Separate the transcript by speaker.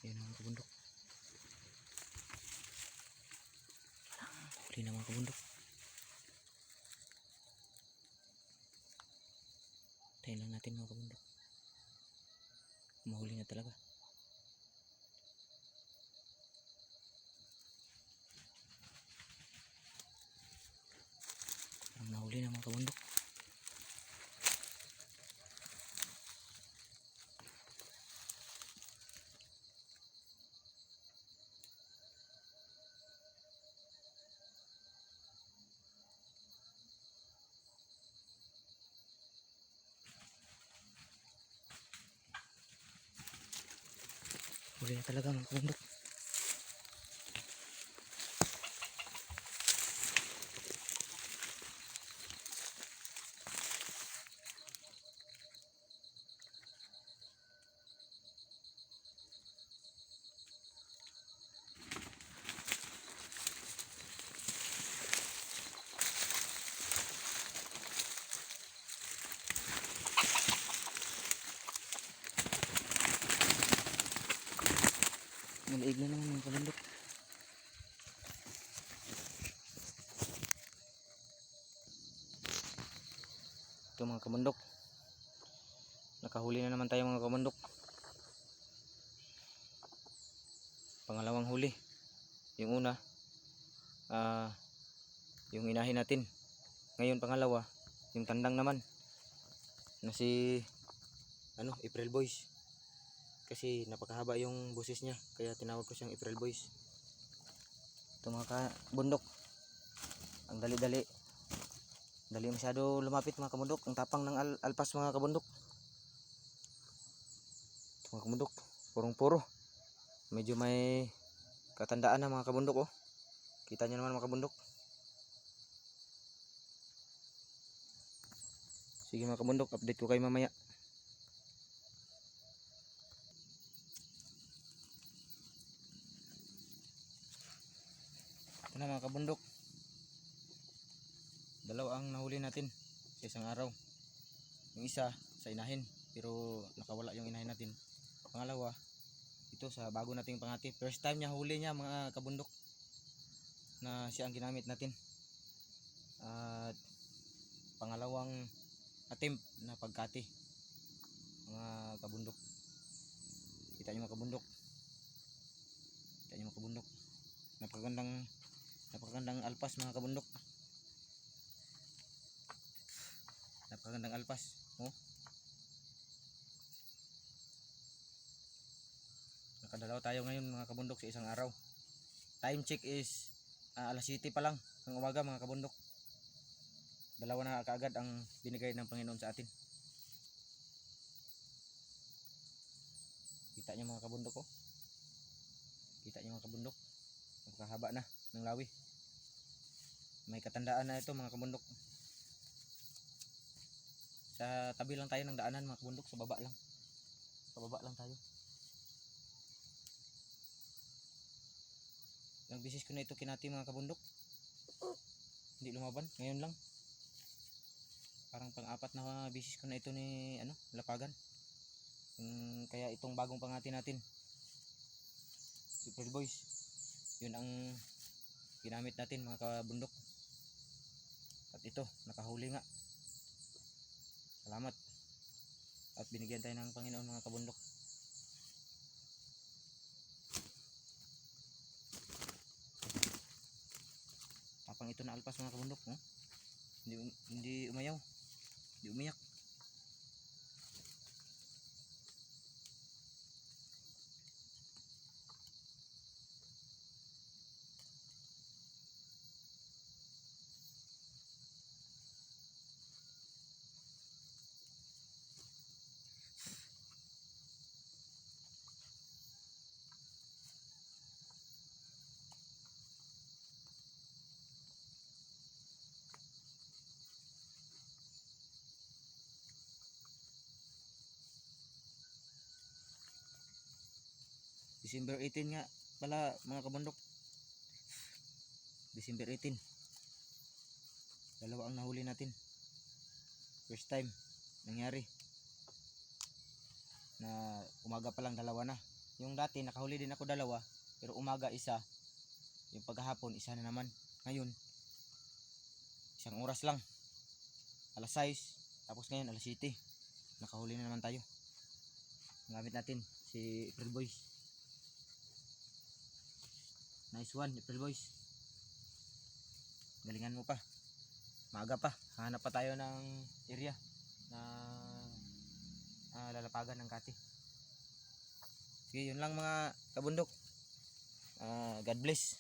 Speaker 1: Ayun mga kabundok. Huli na mga kabundok. Tayo lang natin mga kabundok. Mahuli na talaga. Parang nahuli na mga kabundok. Huli na talaga mga kabundok. Maliig na naman mga kabundok. Ito mga kabundok, nakahuli na naman tayo mga kabundok. Pangalawang huli. Yung una yung inahin natin. Ngayon pangalawa, yung tandang naman na si April Boys. Kasi napakahaba yung boses niya, kaya tinawag ko siyang April Boys. Ito mga kabundok, ang dali masyado lumapit mga kabundok. Ang tapang ng alpas mga kabundok. Ito mga kabundok, purong-puro. Medyo may katandaan na mga kabundok oh. Kita nyo naman mga kabundok. Sige mga kabundok, update ko kayo mamaya. Ito na mga kabundok, dalawa ang nahuli natin sa isang araw. Yung isa sa inahin, pero nakawala yung inahin natin. Pangalawa, ito sa bago nating pangati. First time niya huli niya mga kabundok, na siya ang ginamit natin. At pangalawang attempt na pagkati mga kabundok. Kita niyo mga kabundok. Kita niyo mga kabundok. Napakagandang alpas mga kabundok. Napakagandang alpas, oh. Nakadalaw tayo ngayon mga kabundok sa isang araw. Time check is alas 7 pa lang ng umaga mga kabundok. Dalawa na kaagad ang binigay ng Panginoon sa atin. Kita niyo mga kabundok oh. Kita niyo mga kabundok. Napakahaba na ng lawi. May katandaan na ito mga kabundok. Sa tabi lang tayo ng daanan mga kabundok, sa baba lang. Sa baba lang tayo. Ilang bisis ko na ito kinati mga kabundok. Hindi lumaban, ngayon lang. Parang pang-apat na bisis ko na ito ni lapagan. Kaya itong bagong pangati natin, Super Boys, yun ang ginamit natin mga kabundok. At ito, nakahuli nga. Salamat. At binigyan tayo ng Panginoon mga kabundok. Tapang ito na alpas mga kabundok, oh. Hindi umayaw. Hindi umiyak. December 18 nga pala mga kabundok. December 18. Dalawa ang nahuli natin. First time nangyari na umaga pa lang dalawa na. Yung dati nakahuli din ako dalawa, pero umaga isa, yung paghapon isa na naman. Ngayon, isang oras lang, alas 6, tapos ngayon alas 7, nakahuli na naman tayo. Gamit natin si April Boys. Nice one, April Boys. Galingan mo pa. Maaga pa. Hanap pa tayo ng area na lalapagan ng kati. Sige, yun lang mga kabundok. God bless.